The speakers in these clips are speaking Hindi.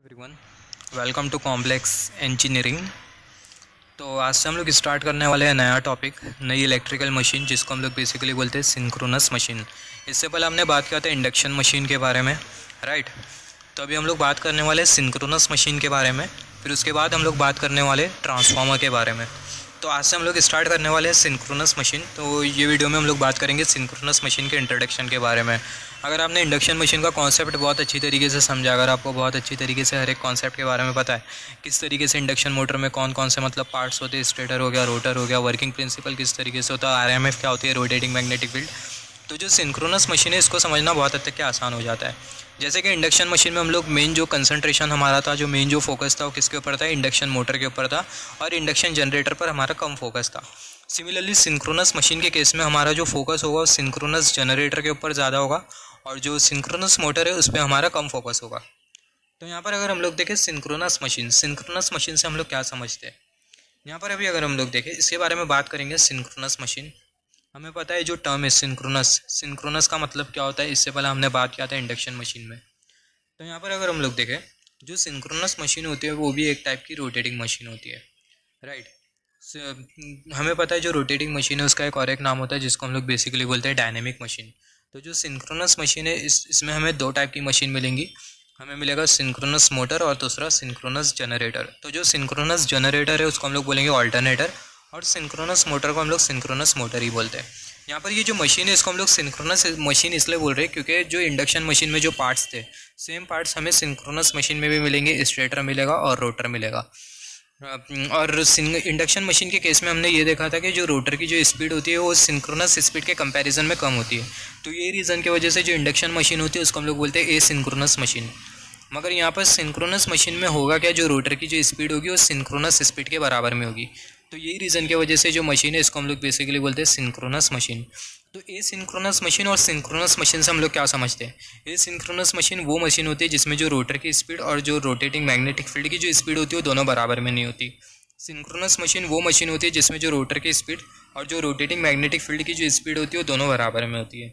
Everyone, welcome to complex engineering. तो आज से हम लोग स्टार्ट करने वाले हैं नया टॉपिक, नई इलेक्ट्रिकल मशीन जिसको हम लोग बेसिकली बोलते हैं सिंक्रोनस मशीन। इससे पहले हमने बात किया था इंडक्शन मशीन के बारे में, राइट। तो अभी हम लोग बात करने वाले सिंक्रोनस मशीन के बारे में, फिर उसके बाद हम लोग बात करने वाले ट्रांसफार्मर के बारे में। तो आज से हम लोग स्टार्ट करने वाले हैं सिंक्रोनस मशीन। तो ये वीडियो में हम लोग बात करेंगे सिंक्रोनस मशीन के इंट्रोडक्शन के बारे में। अगर आपने इंडक्शन मशीन का कॉन्सेप्ट बहुत अच्छी तरीके से समझा, अगर आपको बहुत अच्छी तरीके से हर एक कॉन्सेप्ट के बारे में पता है, किस तरीके से इंडक्शन मोटर में कौन कौन से मतलब पार्ट्स होते हैं, स्टेटर हो गया, रोटर हो गया, वर्किंग प्रिंसिपल किस तरीके से होता है, आरएमएफ क्या होती है, रोटेटिंग मैग्नेटिक फील्ड, तो जो सिंक्रोनस मशीन है इसको समझना बहुत हद तक के आसान हो जाता है। जैसे कि इंडक्शन मशीन में हम लोग मेन जो कंसंट्रेशन हमारा था, जो मेन जो फोकस था वो किसके ऊपर था, इंडक्शन मोटर के ऊपर था, और इंडक्शन जनरेटर पर हमारा कम फोकस था। सिमिलरली सिंक्रोनस मशीन के केस में हमारा जो फोकस होगा वो सिंक्रोनस जनरेटर के ऊपर ज़्यादा होगा, और जो सिंक्रोनस मोटर है उस पर हमारा कम फोकस होगा। तो यहाँ पर अगर हम लोग देखें सिंक्रोनस मशीन से हम लोग क्या समझते हैं, यहाँ पर अभी अगर हम लोग देखें इसके बारे में बात करेंगे। सिंक्रोनस मशीन हमें पता है जो टर्म है सिंक्रोनस का मतलब क्या होता है, इससे पहले हमने बात किया था इंडक्शन मशीन में। तो यहाँ पर अगर हम लोग देखें जो सिंक्रोनस मशीन होती है वो भी एक टाइप की रोटेटिंग मशीन होती है, राइट। हमें पता है जो रोटेटिंग मशीन है उसका एक और एक नाम होता है जिसको हम लोग बेसिकली बोलते हैं डायनेमिक मशीन। तो जो सिंक्रोनस मशीन है इसमें हमें दो टाइप की मशीन मिलेंगी, हमें मिलेगा सिंक्रोनस मोटर और दूसरा सिंक्रोनस जनरेटर। तो जो सिंक्रोनस जनरेटर है उसको हम लोग बोलेंगे ऑल्टरनेटर, और सिंक्रोनस मोटर को हम लोग सिंक्रोनस मोटर ही बोलते हैं। यहाँ पर ये जो मशीन है इसको हम लोग सिंक्रोनस मशीन इसलिए बोल रहे हैं क्योंकि जो इंडक्शन मशीन में जो पार्ट्स थे सेम पार्ट्स हमें सिंक्रोनस मशीन में भी मिलेंगे, स्टेटर मिलेगा और रोटर मिलेगा। और इंडक्शन मशीन के केस में हमने ये देखा था कि जो रोटर की जो स्पीड होती है वो सिंक्रोनस स्पीड के कंपैरिजन में कम होती है। तो ये रीज़न की वजह से जो इंडक्शन मशीन होती है उसको हम लोग बोलते हैं एसिंक्रोनस मशीन। मगर यहाँ पर सिंक्रोनस मशीन में होगा क्या, जो रोटर की जो स्पीड होगी वो सिंक्रोनस स्पीड के बराबर में होगी। तो यही रीज़न की वजह से जो मशीन है इसको हम लोग बेसिकली बोलते हैं सिंक्रोनस मशीन। तो एसिंक्रोनस मशीन और सिंक्रोनस मशीन से हम लोग क्या समझते हैं, एसिंक्रोनस मशीन वो मशीन होती है जिसमें जो रोटर की स्पीड और जो रोटेटिंग मैग्नेटिक फील्ड की जो स्पीड होती है वो दोनों बराबर में नहीं होती। सिंक्रोनस मशीन वो मशीन होती है जिसमें जो रोटर की स्पीड और जो रोटेटिंग मैग्नेटिक फील्ड की जो स्पीड होती है वो दोनों बराबर में होती है।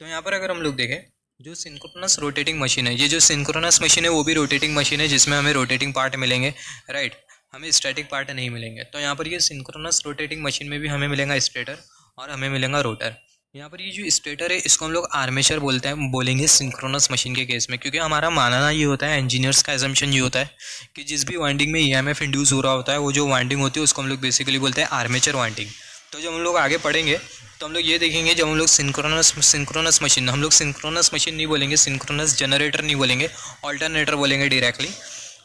तो यहाँ पर अगर हम लोग देखें जो सिंक्रोनस रोटेटिंग मशीन है, ये जो सिंक्रोनस मशीन है वो भी रोटेटिंग मशीन है जिसमें हमें रोटेटिंग पार्ट मिलेंगे, राइट, हमें स्टैटिक पार्ट नहीं मिलेंगे। तो यहाँ पर ये सिंक्रोनस रोटेटिंग मशीन में भी हमें मिलेगा स्टेटर और हमें मिलेगा रोटर। यहाँ पर ये जो स्टेटर है इसको हम लोग आर्मेचर बोलेंगे सिंक्रोनस मशीन के केस में, क्योंकि हमारा मानना ये होता है, इंजीनियर्स का एजम्पशन ये होता है कि जिस भी वाइंडिंग में ईएमएफ इंड्यूस हो रहा होता है वो जो वाइंडिंग होती है उसको हम लोग बेसिकली बोलते हैं आर्मेचर वाइंडिंग। तो जब हम लोग आगे पढ़ेंगे तो हम लोग ये देखेंगे, जब हम लोग सिंक्रोनस मशीन नहीं बोलेंगे, सिंक्रोनस जनरेटर नहीं बोलेंगे, ऑल्टरनेटर बोलेंगे डायरेक्टली।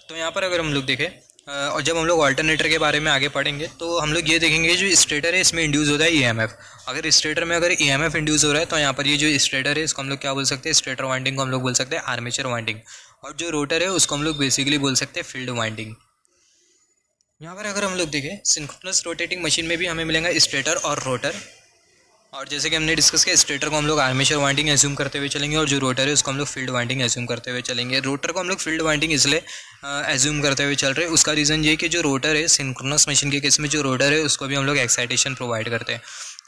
तो यहाँ पर अगर हम लोग देखें और जब हम लोग ऑल्टरनेटर के बारे में आगे पढ़ेंगे तो हम लोग ये देखेंगे जो स्टेटर है इसमें इंड्यूस होता है ईएमएफ। अगर स्टेटर में अगर ईएमएफ इंड्यूस हो रहा है तो यहाँ पर ये जो स्टेटर है इसको हम लोग क्या बोल सकते हैं, स्टेटर वाइंडिंग को हम लोग बोल सकते हैं आर्मेचर वाइंडिंग, और जो रोटर है उसको हम लोग बेसिकली बोल सकते हैं फील्ड वाइंडिंग। यहाँ पर अगर हम लोग देखें सिंक्रोनस रोटेटिंग मशीन में भी हमें मिलेगा स्टेटर और रोटर, और जैसे कि हमने डिस्कस किया स्टेटर को हम लोग आर्मेचर वाइंडिंग एज्यूम करते हुए चलेंगे और जो रोटर है उसको हम लोग फील्ड वाइंडिंग एज्यूम करते हुए चलेंगे। रोटर को हम लोग फील्ड वाइंडिंग इसलिए एज्यूम करते हुए चल रहे हैं, उसका रीज़न ये कि जो रोटर है सिंक्रोनस मशीन के केस में जो रोटर है उसको भी हम लोग एक्साइटेशन प्रोवाइड करते हैं,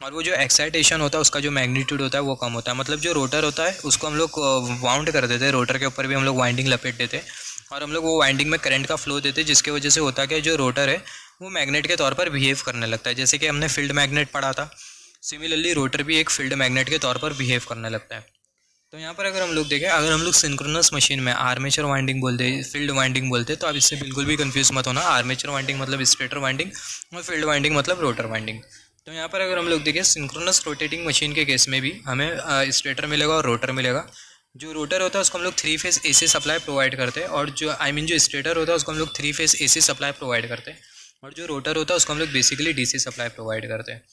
और वो जो एक्साइटेशन होता है उसका जो मैग्नीट्यूड होता है वो कम होता है। मतलब जो रोटर होता है उसको हम लोग वाउंड कर देते हैं, रोटर के ऊपर भी हम लोग वाइंडिंग लपेट देते हैं और हम लोग वो वाइंडिंग में करंट का फ्लो देते हैं, जिसकी वजह से होता है कि जो रोटर है वो मैग्नेट के तौर पर बिहेव करने लगता है। जैसे कि हमने फील्ड मैग्नेट पढ़ा था, सिमिलरली रोटर भी एक फील्ड मैग्नेट के तौर पर बिहेव करने लगता है। तो यहाँ पर अगर हम लोग देखें, अगर हम लोग सिंक्रोनस मशीन में आर्मेचर वाइंडिंग बोलते हैं, फील्ड वाइंडिंग बोलते हैं, तो आप इससे बिल्कुल भी कंफ्यूज मत होना। आर्मेचर वाइंडिंग मतलब स्टेटर वाइंडिंग और फील्ड वाइंडिंग मतलब रोटर वाइंडिंग। तो यहाँ पर अगर हम लोग देखें सिंक्रोनस रोटेटिंग मशीन के केस में भी हमें स्टेटर मिलेगा और रोटर मिलेगा। जो रोटर होता है उसको हम लोग 3 फेज AC सप्लाई प्रोवाइड करते हैं, और जो जो स्टेटर होता है उसको हम लोग 3 फेज AC सप्लाई प्रोवाइड करते हैं, और जो रोटर होता है उसको हम लोग बेसिकली DC सप्लाई प्रोवाइड करते हैं।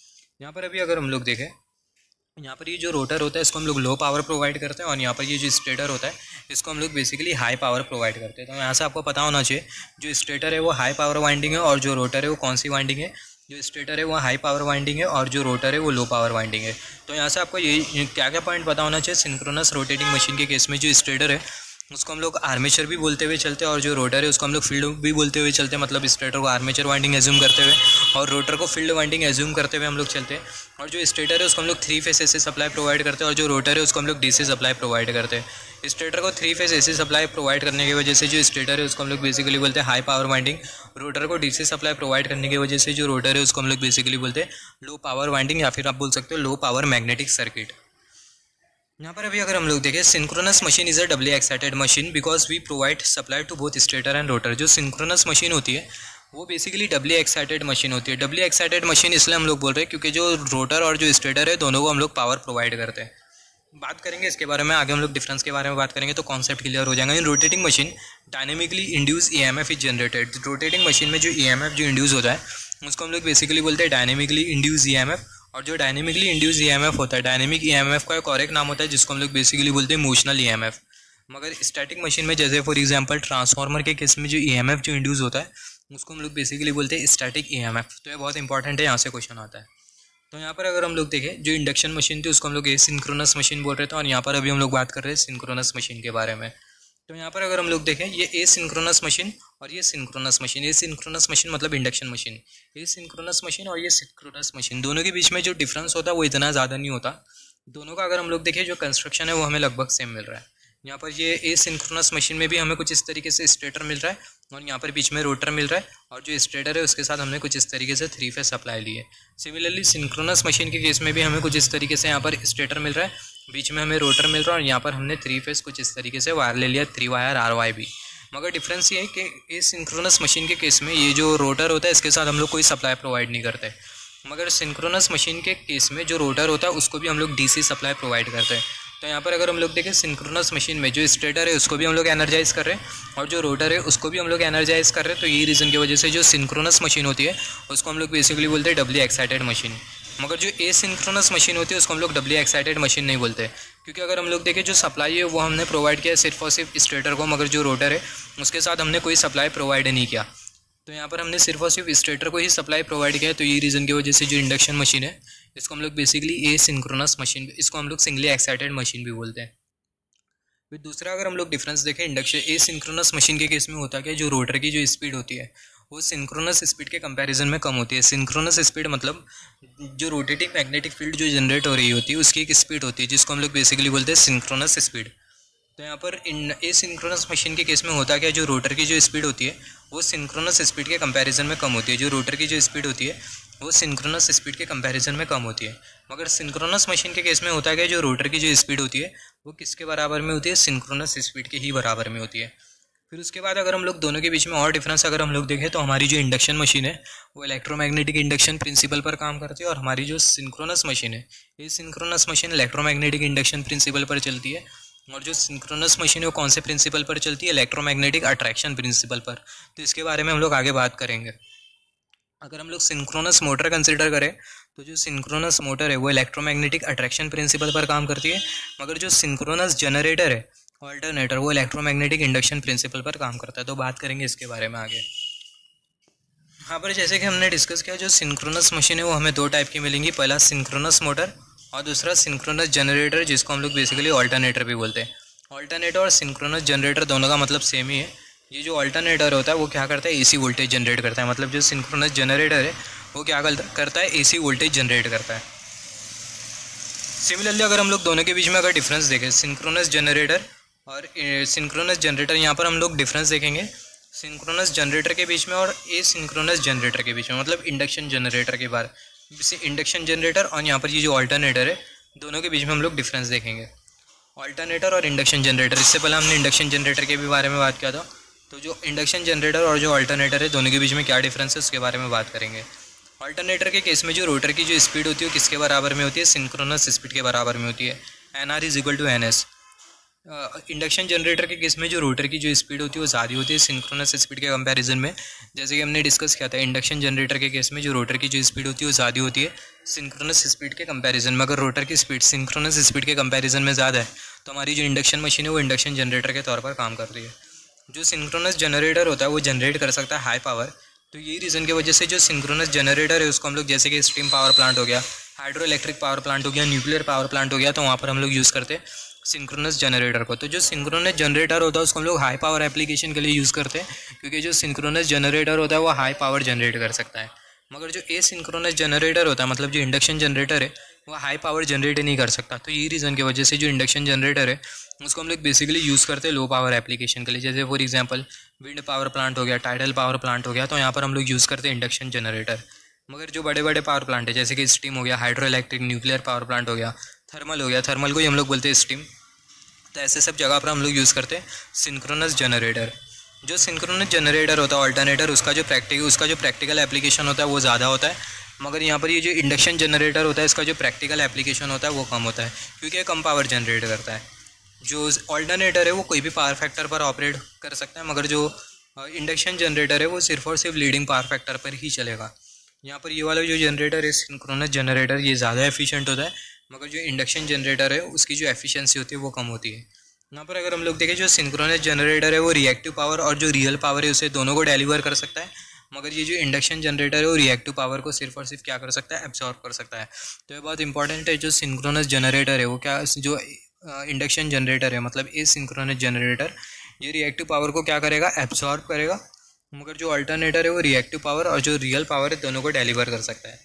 यहाँ पर अभी अगर हम लोग देखें, यहाँ पर ये जो रोटर होता है इसको हम लोग लो पावर प्रोवाइड करते हैं, और यहाँ पर ये जो स्टेटर होता है इसको हम लोग बेसिकली हाई पावर प्रोवाइड करते हैं। तो यहाँ से आपको पता होना चाहिए जो स्टेटर है वो हाई पावर वाइंडिंग है, और जो रोटर है वो कौन सी वाइंडिंग है, जो स्टेटर है वो हाई पावर वाइंडिंग है और जो रोटर है वो लो पावर वाइंडिंग है। तो यहाँ से आपको ये क्या क्या पॉइंट पता होना चाहिए, सिंक्रोनस रोटेटिंग मशीन के केस में जो स्टेटर है उसको हम लोग आर्मेचर भी बोलते हुए चलते हैं, और जो रोटर है उसको हम लोग फील्ड भी बोलते हुए चलते हैं, मतलब स्टेटर को आर्मेचर वाइंडिंग एज्यूम करते हुए और रोटर को फील्ड वाइंडिंग एज्यूम करते हुए हम लोग चलते हैं। और जो स्टेटर है उसको हम लोग 3 फेस एसी सप्लाई प्रोवाइड करते हैं, और जो रोटर है उसको हम लोग डीसी सप्लाई प्रोवाइड करते हैं। स्टेटर को 3 फेस एसी सप्लाई प्रोवाइड करने की वजह से जो स्टेटर है उसको हम लोग बेसिकली बोलते हैं हाई पावर वाइंडिंग। रोटर को डीसी सप्लाई प्रोवाइड करने की वजह से जो रोटर है उसको हम लोग बेसिकली बोलते हैं लो पावर वाइंडिंग, या फिर आप बोल सकते हो लो पावर मैग्नेटिक सर्किट। यहाँ पर अभी अगर हम लोग देखें, synchronous machine is a doubly excited machine because we provide supply to both stator and rotor. जो सिंक्रोनस मशीन होती है वो बेसिकली डबली एक्साइटेड मशीन होती है। डबली एक्साइटेड मशीन इसलिए हम लोग बोल रहे हैं क्योंकि जो रोटर और जो स्टेटर है दोनों को हम लोग पावर प्रोवाइड करते हैं। बात करेंगे इसके बारे में आगे, हम लोग डिफरेंस के बारे में बात करेंगे तो कॉन्सेप्ट क्लियर हो जाएगा। In rotating machine dynamically induce EMF is generated. Rotating machine में जो ईएमएफ जो इंड्यूस होता है उसको हम लोग बेसिकली बोलते हैं डायनेमिकली इंड्यूस ईएमएफ। और जो डायनेमिकली इंड्यूस ईएमएफ होता है, डायनेमिक ईएमएफ का एक और एक नाम होता है जिसको हम लोग बेसिकली बोलते हैं मोशनल ईएमएफ। मगर स्टैटिक मशीन में जैसे फॉर एग्जांपल ट्रांसफार्मर के केस में जो ईएमएफ जो इंड्यूस होता है उसको हम लोग बेसिकली बोलते हैं स्टैटिक ईएमएफ। तो ये बहुत इंपॉर्टेंट है, यहाँ से क्वेश्चन आता है। तो यहाँ पर अगर हम लोग देखें, जो इंडक्शन मशीन थी उसको हम लोग एसिंक्रोनस मशीन बोल रहे थे, और यहाँ पर अभी हम लोग बात कर रहे हैं सिंक्रोनस मशीन के बारे में। तो यहाँ पर अगर हम लोग देखें, ये एसिंक्रोनस मशीन और ये सिंक्रोनस मशीन। एसिंक्रोनस मशीन मतलब इंडक्शन मशीन, एसिंक्रोनस मशीन और ये सिंक्रोनस मशीन, दोनों के बीच में जो डिफरेंस होता है वो इतना ज़्यादा नहीं होता। दोनों का अगर हम लोग देखें जो कंस्ट्रक्शन है वो हमें लगभग सेम मिल रहा है। यहाँ पर ये एसिंक्रोनस मशीन में भी हमें कुछ इस तरीके से स्टेटर मिल रहा है, और यहाँ पर बीच में रोटर मिल रहा है, और जो स्टेटर है उसके साथ हमने कुछ इस तरीके से 3 फेस सप्लाई ली है। सिमिलरली सिंक्रोनस मशीन के केस में भी हमें कुछ इस तरीके से यहाँ पर स्टेटर मिल रहा है, बीच में हमें रोटर मिल रहा है, और यहाँ पर हमने 3 फेस कुछ इस तरीके से वायर ले लिया, 3 वायर RYB। मगर डिफरेंस ये है कि इस सिंक्रोनस मशीन के केस में ये जो रोटर होता है इसके साथ हम लोग कोई सप्लाई प्रोवाइड नहीं करते, मगर सिंक्रोनस मशीन के केस में जो रोटर होता है उसको भी हम लोग DC सप्लाई प्रोवाइड करते हैं। तो यहाँ पर अगर हम लोग देखें, सिंक्रोनस मशीन में जो स्टेटर है उसको भी हम लोग एनर्जाइज कर रहे हैं, और जो रोटर है उसको भी हम लोग एनर्जाइज कर रहे हैं। तो यही रीज़न की वजह से जो सिंक्रोनस मशीन होती है उसको हम लोग बेसिकली बोलते हैं डबली एक्साइटेड मशीन। मगर जो एसिंक्रोनस मशीन होती है उसको हम लोग डबली एक्साइटेड मशीन नहीं बोलते, क्योंकि अगर हम लोग देखें जो सप्लाई है वो हमने प्रोवाइड किया सिर्फ और सिर्फ स्टेटर को, मगर जो रोटर है उसके साथ हमने कोई सप्लाई प्रोवाइड नहीं किया। तो यहाँ पर हमने सिर्फ और सिर्फ स्टेटर को ही सप्लाई प्रोवाइड किया है। तो ये रीज़न की वजह से जो इंडक्शन मशीन है इसको हम लोग बेसिकली एसिंक्रोनस मशीन, इसको हम लोग सिंगली एक्साइटेड मशीन भी बोलते हैं। फिर दूसरा अगर हम लोग डिफरेंस देखें, इंडक्शन एसिंक्रोनस मशीन के केस में होता क्या है, जो रोटर की जो स्पीड होती है वो सिंक्रोनस स्पीड के कंपैरिजन में कम होती है। सिंक्रोनस स्पीड मतलब जो रोटेटिंग मैग्नेटिक फील्ड जो जनरेट हो रही होती है उसकी एक स्पीड होती है जिसको हम लोग बेसिकली बोलते हैं सिंक्रोनस स्पीड। तो यहाँ पर एसिंक्रोनस मशीन के केस में होता क्या है, जो रोटर की जो स्पीड होती है वो सिंक्रोनस स्पीड के कंपैरिजन में कम होती है। जो रोटर की जो स्पीड होती है वो सिंक्रोनस स्पीड के कंपैरिजन में कम होती है। मगर सिंक्रोनस मशीन के केस में होता क्या है, जो रोटर की जो स्पीड होती है वो किसके बराबर में होती है, सिंक्रोनस स्पीड के ही बराबर में होती है। फिर उसके बाद अगर हम लोग दोनों के बीच में और डिफरेंस अगर हम लोग देखें, तो हमारी जो इंडक्शन मशीन है वो इलेक्ट्रोमैग्नेटिक इंडक्शन प्रिंसिपल पर काम करती है, और हमारी जो सिंक्रोनस मशीन है ये synchronous machine electromagnetic induction principal पर चलती है। और जो सिंक्रोनस मशीन है वो कौन से प्रिंसिपल पर चलती है, इलेक्ट्रोमैग्नेटिक अट्रैक्शन प्रिंसिपल पर। तो इसके बारे में हम लोग आगे बात करेंगे। अगर हम लोग सिंक्रोनस मोटर कंसिडर करें तो जो सिंक्रोनस मोटर है वो इलेक्ट्रोमैग्नेटिक अट्रैक्शन प्रिंसिपल पर काम करती है, मगर जो सिंक्रोनस जनरेटर है ऑल्टरनेटर वो इलेक्ट्रोमैग्नेटिक इंडक्शन प्रिंसिपल पर काम करता है। तो बात करेंगे इसके बारे में आगे। यहाँ पर जैसे कि हमने डिस्कस किया, जो सिंक्रोनस मशीन है वो हमें 2 टाइप की मिलेंगी, पहला सिंक्रोनस मोटर और दूसरा सिंक्रोनस जनरेटर जिसको हम लोग बेसिकली ऑल्टरनेटर भी बोलते हैं। ऑल्टरनेटर और सिंक्रोनस जनरेटर दोनों का मतलब सेम ही है। ये जो ऑल्टरनेटर होता है वो क्या करता है, AC वोल्टेज जनरेट करता है, मतलब जो सिंक्रोनस जनरेटर है वो क्या करता है, AC वोल्टेज जनरेट करता है। सिमिलरली अगर हम लोग दोनों के बीच में अगर डिफरेंस देखें, सिंक्रोनस जनरेटर और सिंक्रोनस जनरेटर, यहाँ पर हम लोग डिफरेंस देखेंगे सिंक्रोनस जनरेटर के बीच में और एसिंक्रोनस जनरेटर के बीच में, मतलब इंडक्शन जनरेटर के बारे में। इंडक्शन जनरेटर और यहाँ पर ये जो ऑल्टरनेटर है दोनों के बीच में हम लोग डिफरेंस देखेंगे, ऑल्टरनेटर और इंडक्शन जनरेटर। इससे पहले हमने इंडक्शन जनरेटर के भी बारे में बात किया था। तो जो इंडक्शन जनरेटर और जो ऑल्टरनेटर है दोनों के बीच में क्या डिफरेंस है उसके बारे में बात करेंगे। ऑल्टरनेटर के केस में जो रोटर की जो स्पीड होती है वो किसके बराबर में होती है, सिंक्रोनस स्पीड के बराबर में होती है, NR = NS। इंडक्शन जनरेटर के केस में जो रोटर की जो स्पीड होती है वो ज़्यादा होती है सिंक्रोनस स्पीड के कंपैरिजन में। जैसे कि हमने डिस्कस किया था, इंडक्शन जनरेटर के केस में जो रोटर की जो स्पीड होती है वो ज़्यादा होती है सिंक्रोनस स्पीड के कंपैरिजन में। अगर रोटर की स्पीड सिंक्रोनस स्पीड के कंपैरिजन में ज़्यादा है तो हमारी जो इंडक्शन मशीन है वो इंडक्शन जनरेटर के तौर पर काम करती है। जो सिंक्रोनस जनरेटर होता है वो जनरेट कर सकता है हाई पावर। तो यही रीज़न की वजह से जो सिंक्रोनस जनरेटर है उसको हम लोग जैसे कि स्टीम पावर प्लांट हो गया, हाइड्रो इलेक्ट्रिक पावर प्लांट हो गया, न्यूक्लियर पावर प्लांट हो गया, तो वहाँ पर हम लोग यूज़ करते हैं सिंक्रोनस जनरेटर को। तो जो सिंक्रोनस जनरेटर होता है उसको हम लोग हाई पावर एप्लीकेशन के लिए यूज़ करते हैं, क्योंकि जो सिंक्रोनस जनरेटर होता है वो हाई पावर जनरेट कर सकता है। मगर जो एसिंक्रोनस जनरेटर होता है, मतलब जो इंडक्शन जनरेटर है, वो हाई पावर जनरेट नहीं कर सकता। तो ये रीज़न की वजह से जो इंडक्शन जनरेटर है उसको हम लोग बेसिकली यूज़ करते हैं लो पावर एप्लीकेशन के लिए। जैसे for example wind power plant हो गया, टाइडल पावर प्लांट हो गया, तो यहाँ पर हम लोग यूज़ करते हैं इंडक्शन जनरेटर। मगर जो बड़े बड़े पावर प्लांट है, जैसे कि स्टीम हो गया, hydro electric, nuclear power plant हो गया, थर्मल हो गया, थर्मल को ही हम लोग बोलते हैं स्टीम, तो ऐसे सब जगह पर हम लोग यूज़ करते हैं सिंक्रोनस जनरेटर। जो सिंक्रोनस जनरेटर होता है ऑल्टरनेटर, उसका जो प्रैक्टिकल एप्लीकेशन होता है वो ज़्यादा होता है। मगर यहाँ पर ये जो इंडक्शन जनरेटर होता है इसका जो प्रैक्टिकल एप्लीकेशन होता है वो कम होता है, क्योंकि ये कम पावर जनरेट करता है। जो ऑल्टरनेटर है वो कोई भी पावर फैक्टर पर ऑपरेट कर सकता है, मगर जो इंडक्शन जनरेटर है वो सिर्फ और सिर्फ लीडिंग पावर फैक्टर पर ही चलेगा। यहाँ पर ये वाला जो जनरेटर है सिंक्रोनस जनरेटर, ये ज़्यादा एफिशिएंट होता है, मगर जो इंडक्शन जनरेटर है उसकी जो एफिशिएंसी होती है वो कम होती है। यहाँ पर अगर हम लोग देखें, जो सिंक्रोनस जनरेटर है वो रिएक्टिव पावर और जो रियल पावर है उसे दोनों को डिलीवर कर सकता है, मगर ये जो इंडक्शन जनरेटर है वो रिएक्टिव पावर को सिर्फ और सिर्फ क्या कर सकता है, एब्जॉर्ब कर सकता है। तो ये बहुत इंपॉर्टेंट है। जो सिंक्रोनस जनरेटर है वो क्या, जो इंडक्शन जनरेटर है मतलब एसिंक्रोनस जनरेटर, ये रिएक्टिव पावर को क्या करेगा, एब्जॉर्ब करेगा, मगर जो अल्टरनेटर है वो रिएक्टिव पावर और जो रियल पावर है दोनों को डिलीवर कर सकता है।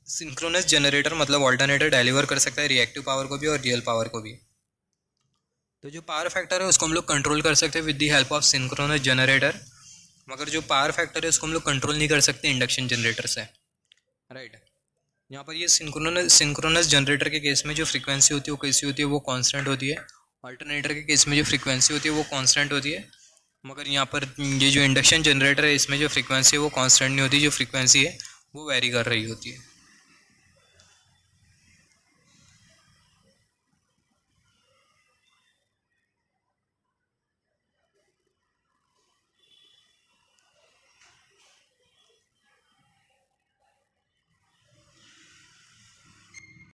सिंक्रोनस जनरेटर मतलब अल्टरनेटर डिलीवर कर सकता है रिएक्टिव पावर को भी और रियल पावर को भी। तो जो पावर फैक्टर है उसको हम लोग कंट्रोल कर सकते हैं with the help of synchronous generator, मगर जो पावर फैक्टर है उसको हम लोग कंट्रोल नहीं कर सकते इंडक्शन जनरेटर से, राइट। यहाँ पर ये सिंक्रोनस जनरेटर के केस में जो फ्रीक्वेंसी होती है वो कैसी होती है, वो कांस्टेंट होती है। अल्टरनेटर के केस में जो फ्रीक्वेंसी होती है वो कांस्टेंट होती है, मगर यहाँ पर ये जो इंडक्शन जनरेटर है इसमें जो फ्रीक्वेंसी है वो कांस्टेंट नहीं होती, जो फ्रीक्वेंसी है वो वेरी कर रही होती है।